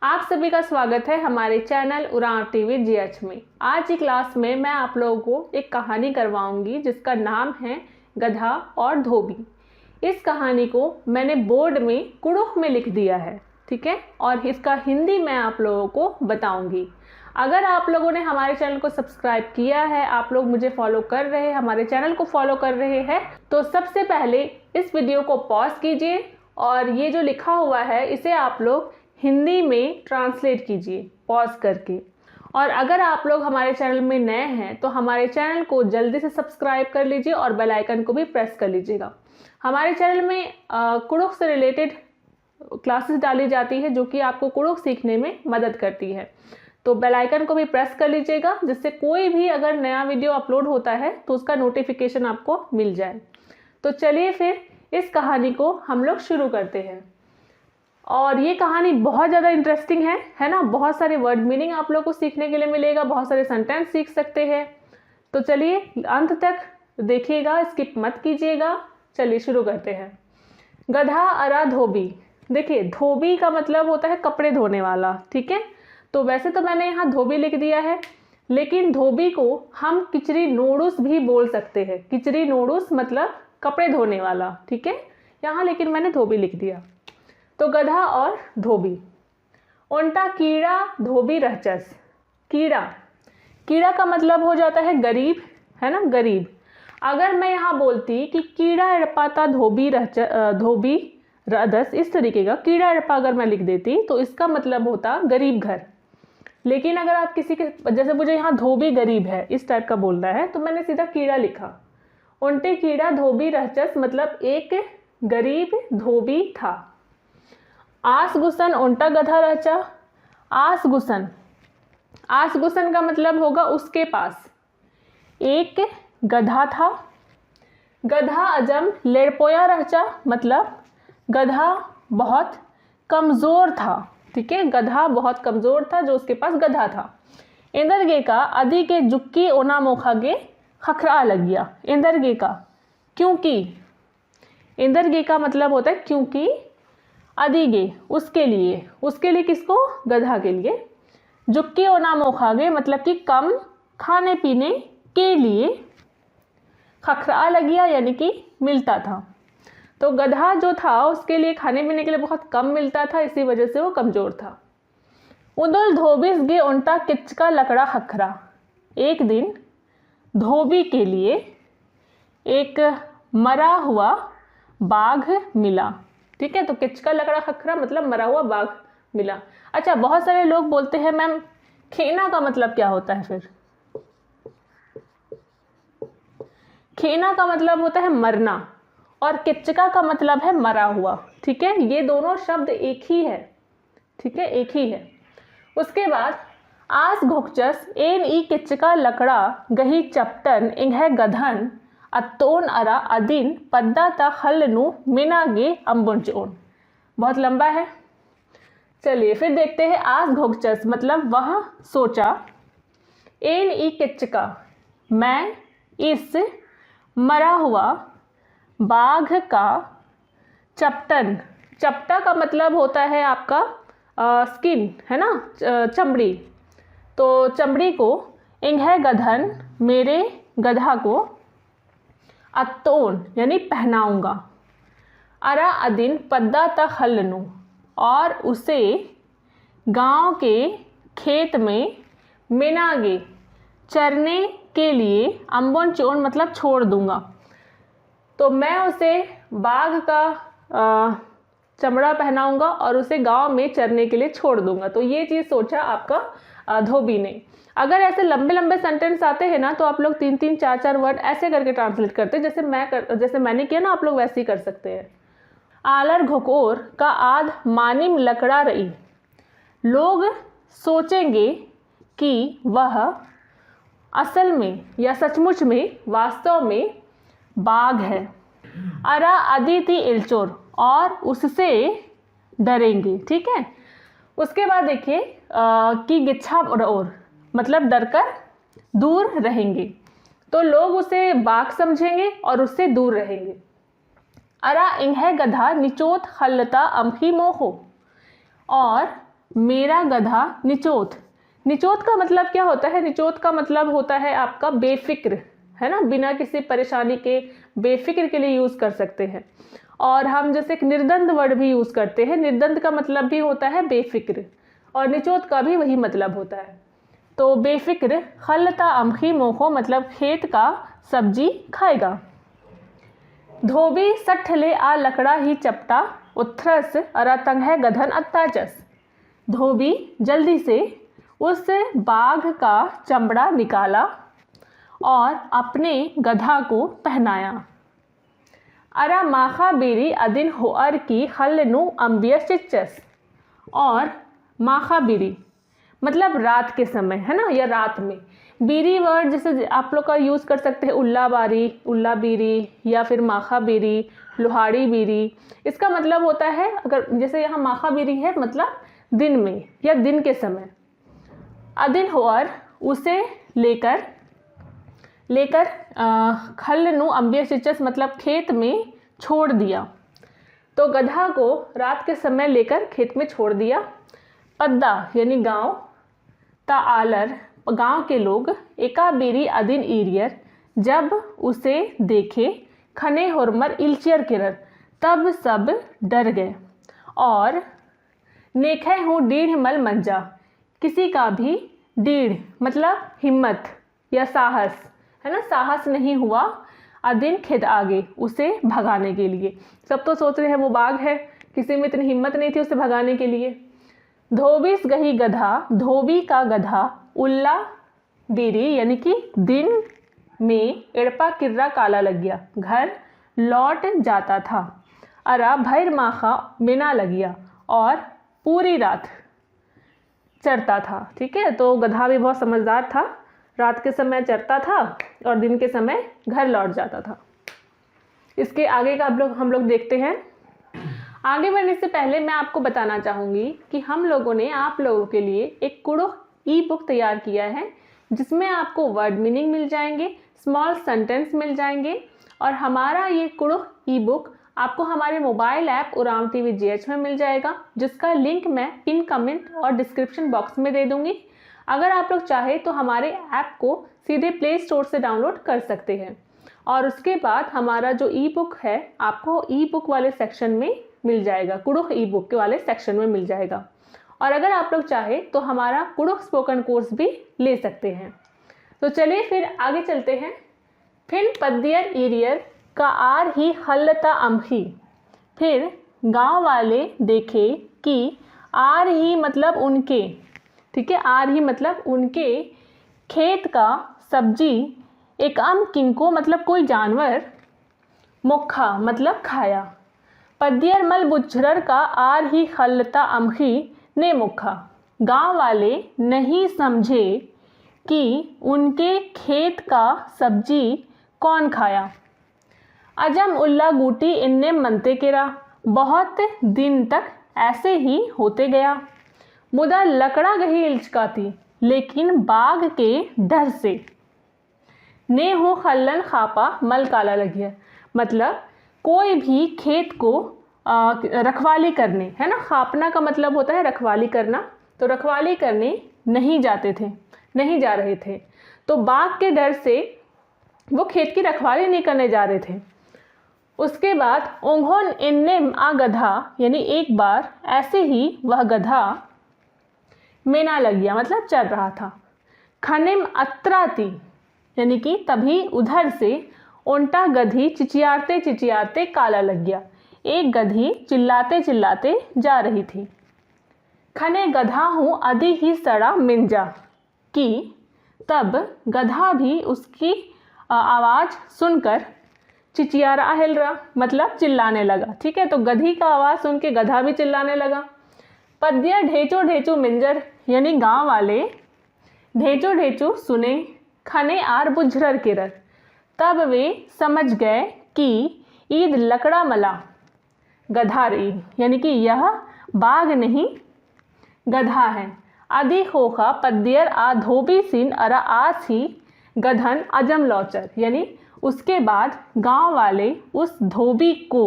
आप सभी का स्वागत है हमारे चैनल उड़ान टीवी जीएच में। आज की क्लास में मैं आप लोगों को एक कहानी करवाऊंगी जिसका नाम है गधा और धोबी। इस कहानी को मैंने बोर्ड में कुड़ुख में लिख दिया है, ठीक है, और इसका हिंदी मैं आप लोगों को बताऊंगी। अगर आप लोगों ने हमारे चैनल को सब्सक्राइब किया है, आप लोग मुझे फॉलो कर रहे हैं, हमारे चैनल को फॉलो कर रहे हैं, तो सबसे पहले इस वीडियो को पॉज कीजिए और ये जो लिखा हुआ है इसे आप लोग हिंदी में ट्रांसलेट कीजिए पॉज करके। और अगर आप लोग हमारे चैनल में नए हैं तो हमारे चैनल को जल्दी से सब्सक्राइब कर लीजिए और बेल आइकन को भी प्रेस कर लीजिएगा। हमारे चैनल में कुड़ुख से रिलेटेड क्लासेस डाली जाती है जो कि आपको कुड़ुख सीखने में मदद करती है, तो बेल आइकन को भी प्रेस कर लीजिएगा जिससे कोई भी अगर नया वीडियो अपलोड होता है तो उसका नोटिफिकेशन आपको मिल जाए। तो चलिए फिर इस कहानी को हम लोग शुरू करते हैं। और ये कहानी बहुत ज़्यादा इंटरेस्टिंग है ना। बहुत सारे वर्ड मीनिंग आप लोग को सीखने के लिए मिलेगा, बहुत सारे सेंटेंस सीख सकते हैं। तो चलिए अंत तक देखिएगा, स्किप मत कीजिएगा। चलिए शुरू करते हैं। गधा अरा धोबी। देखिए धोबी का मतलब होता है कपड़े धोने वाला, ठीक है। तो वैसे तो मैंने यहाँ धोबी लिख दिया है, लेकिन धोबी को हम किचरी नोडुस भी बोल सकते हैं। किचरी नोडुस मतलब कपड़े धोने वाला, ठीक है। यहाँ लेकिन मैंने धोबी लिख दिया। तो गधा और धोबी। ओंटा कीड़ा धोबी रहचस। कीड़ा, कीड़ा का मतलब हो जाता है गरीब, है ना, गरीब। अगर मैं यहाँ बोलती कि कीड़ा अड़पाता धोबी धोबी रदस, इस तरीके का कीड़ा अड़पा अगर मैं लिख देती तो इसका मतलब होता गरीब घर। लेकिन अगर आप किसी के, जैसे मुझे यहाँ धोबी गरीब है इस टाइप का बोलना है, तो मैंने सीधा कीड़ा लिखा। ओंटे कीड़ा धोबी रहचस मतलब एक गरीब धोबी था। आस गुसन ओंटा गधा रहचा। आस गुसन, आस गुसन का मतलब होगा उसके पास। एक गधा था। गधा अजम लेड़पोया रहचा मतलब गधा बहुत कमज़ोर था, ठीक है। गधा बहुत कमज़ोर था जो उसके पास गधा था। इंदर गे का अधी के जुक्की ओना मोखा गे खखरा लग गया। इंदर गे का क्योंकि, इंदर गे का मतलब होता है क्योंकि, अदिगे उसके लिए, उसके लिए किसको, गधा के लिए। जुक्की ओना मोखागे मतलब कि कम खाने पीने के लिए। खखरा लगिया यानी कि मिलता था। तो गधा जो था उसके लिए खाने पीने के लिए बहुत कम मिलता था, इसी वजह से वो कमज़ोर था। उदुल धोबिस गे ओंटा किचका लकड़ा खखरा। एक दिन धोबी के लिए एक मरा हुआ बाघ मिला, ठीक है। तो किचका लकड़ा खखरा मतलब मरा हुआ बाघ मिला। अच्छा, बहुत सारे लोग बोलते हैं मैम खेना का मतलब क्या होता है। फिर खेना का मतलब होता है मरना और किचका का मतलब है मरा हुआ, ठीक है। ये दोनों शब्द एक ही है, ठीक है, एक ही है। उसके बाद आस घोकचस एन ई किचका लकड़ा गही चपटन इंह गधन अतोन अरा अदिन पद्दा ता खल्लनु मिनागे अम्बुंचोन। बहुत लंबा है, चलिए फिर देखते हैं। आस घोकचस मतलब वह सोचा। एन ई किचका मैं इस मरा हुआ बाघ का चपटन, चपटा का मतलब होता है आपका स्किन, है ना, चमड़ी। तो चमड़ी को, इंह गधन मेरे गधा को, अतोन यानी पहनाऊंगा, अरा अदिन पद्दा तक हल्लनु और उसे गांव के खेत में मिनागे चरने के लिए, अम्बोन चोन मतलब छोड़ दूंगा। तो मैं उसे बाघ का चमड़ा पहनाऊंगा और उसे गांव में चरने के लिए छोड़ दूंगा। तो ये चीज़ सोचा आपका धोबी ने। अगर ऐसे लंबे लंबे सेंटेंस आते हैं ना तो आप लोग 3-3 4-4 वर्ड ऐसे करके ट्रांसलेट करते हैं, जैसे मैंने किया ना, आप लोग वैसे ही कर सकते हैं। आलर घोकोर का आध मानिम लकड़ा रही। लोग सोचेंगे कि वह असल में या सचमुच में, वास्तव में बाघ है। अरा अदिति इल्चोर और उससे डरेंगे, ठीक है। उसके बाद देखिए कि गिच्छा और मतलब डरकर दूर रहेंगे। तो लोग उसे बाघ समझेंगे और उससे दूर रहेंगे। अरा इंह गधा निचोत खल्लता अम्फी मोहो और मेरा गधा निचोत। निचोत का मतलब क्या होता है? निचोत का मतलब होता है आपका बेफिक्र, है ना, बिना किसी परेशानी के बेफिक्र के लिए यूज़ कर सकते हैं। और हम जैसे एक निर्द्वंद वर्ड भी यूज़ करते हैं, निर्द्वंद का मतलब भी होता है बेफिक्र और निचोत का भी वही मतलब होता है। तो बेफिक्र खलता अमखी मोहो मतलब खेत का सब्जी खाएगा। धोबी सठ ले आ लकड़ा ही चपटा उथ्रस अरातंग है गधन अत्ताचस। धोबी जल्दी से उस बाघ का चमड़ा निकाला और अपने गधा को पहनाया। अरा माखा बेरी अदिन होअर की खल नु अम्बियस चिच्चस। और माखा बीरी मतलब रात के समय, है ना, या रात में। बीरी वर्ड जैसे आप लोग का यूज़ कर सकते हैं उल्ला बारी, उल्ला बीरी, या फिर माखा बीरी, लोहाड़ी बीरी। इसका मतलब होता है, अगर जैसे यहाँ माखा बीरी है मतलब दिन में या दिन के समय। अदिन होअर उसे लेकर खल नु अम्बियस चिच्चस मतलब खेत में छोड़ दिया। तो गधा को रात के समय लेकर खेत में छोड़ दिया। पद्दा यानी गांव, ता आलर गांव के लोग, एका बेरी अदिन ईरियर जब उसे देखे, खने होरमर इल्चियर किरर तब सब डर गए। और नेखे हूँ डीढ़ मल मंजा किसी का भी डीढ़ मतलब हिम्मत या साहस, है ना, साहस नहीं हुआ अदिन खेत आगे उसे भगाने के लिए। सब तो सोच रहे हैं वो बाघ है, किसी में इतनी हिम्मत नहीं थी उसे भगाने के लिए। धोबीस गही गधा धोबी का गधा उल्ला बीरी यानी कि दिन में एड़पा किर्रा काला लग गया, घर लौट जाता था। अरा भैर माखा मेना लग गया और पूरी रात चरता था। ठीक है, तो गधा भी बहुत समझदार था, रात के समय चरता था और दिन के समय घर लौट जाता था। इसके आगे का हम लोग देखते हैं। आगे बढ़ने से पहले मैं आपको बताना चाहूँगी कि हम लोगों ने आप लोगों के लिए एक कुड़ुख ई बुक तैयार किया है, जिसमें आपको वर्ड मीनिंग मिल जाएंगे, स्मॉल सेंटेंस मिल जाएंगे। और हमारा ये कुड़ुख ई बुक आपको हमारे mobile app Oraon TV GH में मिल जाएगा, जिसका लिंक मैं पिन कमेंट और डिस्क्रिप्शन बॉक्स में दे दूँगी। अगर आप लोग चाहे तो हमारे ऐप को सीधे प्ले स्टोर से डाउनलोड कर सकते हैं। और उसके बाद हमारा जो ई बुक है आपको ई बुक वाले सेक्शन में मिल जाएगा, कुड़ुख ई बुक के वाले सेक्शन में मिल जाएगा। और अगर आप लोग चाहे तो हमारा कुड़ुख स्पोकन कोर्स भी ले सकते हैं। तो चलिए फिर आगे चलते हैं। फिर पद्दियर ईरियर का आर ही खल्लता अमखी। फिर गांव वाले देखे कि आर ही मतलब उनके, ठीक है, आर ही मतलब उनके खेत का सब्जी एक अम किंको मतलब कोई जानवर, मुखा मतलब खाया। पद्दियर मल बुच्छरर का आर ही खल्लता अमखी ने मुखा। गांव वाले नहीं समझे कि उनके खेत का सब्जी कौन खाया। अजम उल्ला गूटी इन्ने मनते केरा, बहुत दिन तक ऐसे ही होते गया। मुदा लकड़ा गही इल्चकाती, लेकिन बाघ के डर से। ने हो खल्लन खापा मल काला लगिया मतलब कोई भी खेत को रखवाली करने, है ना, खापना का मतलब होता है रखवाली करना, तो रखवाली करने नहीं जा रहे थे। तो बाघ के डर से वो खेत की रखवाली नहीं करने जा रहे थे। उसके बाद ओंघोन इन्ने आ गधा यानी एक बार ऐसे ही वह गधा मेना लग गया मतलब चल रहा था। खनिम अत्राती यानी कि तभी उधर से ओंटा गधी चिचियाते चिचियाते काला लग गया। एक गधी चिल्लाते चिल्लाते जा रही थी। खने गधा हूँ अधी ही सड़ा मिंजा कि तब गधा भी उसकी आवाज़ सुनकर चिचियारा हिल रहा मतलब चिल्लाने लगा। ठीक है, तो गधी का आवाज़ सुन के गधा भी चिल्लाने लगा। पद्दिया ढेचो ढेचो मिंजर यानी गांव वाले ढेचो ढेचो सुने, खने आर बुझरर किरर, तब वे समझ गए कि ईद लकड़ा मला गधा रही यानी कि यह बाघ नहीं गधा है। आदि खोखा पद्दियर आ धोबी सीन अरा आस ही गधन अजम लौचर यानी उसके बाद गांव वाले उस धोबी को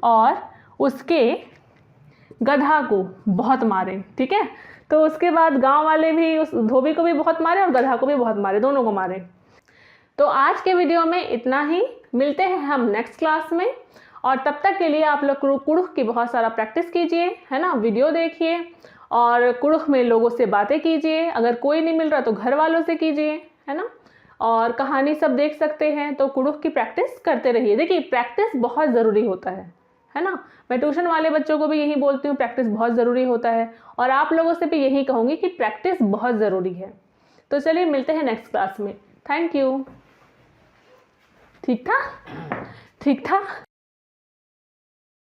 और उसके गधा को बहुत मारे, ठीक है। तो उसके बाद गांव वाले भी उस धोबी को भी बहुत मारे और गधा को भी बहुत मारे, दोनों को मारे। तो आज के वीडियो में इतना ही, मिलते हैं हम नेक्स्ट क्लास में। और तब तक के लिए आप लोग कुड़ुख की बहुत सारा प्रैक्टिस कीजिए, है ना, वीडियो देखिए और कुड़ुख में लोगों से बातें कीजिए। अगर कोई नहीं मिल रहा तो घर वालों से कीजिए, है ना। और कहानी सब देख सकते हैं, तो कुड़ुख की प्रैक्टिस करते रहिए। देखिए प्रैक्टिस बहुत ज़रूरी होता है ना। मैं ट्यूशन वाले बच्चों को भी यही बोलती हूँ, प्रैक्टिस बहुत ज़रूरी होता है। और आप लोगों से भी यही कहूँगी कि प्रैक्टिस बहुत ज़रूरी है। तो चलिए मिलते हैं नेक्स्ट क्लास में। Thank you. ठीक था? ठीक था।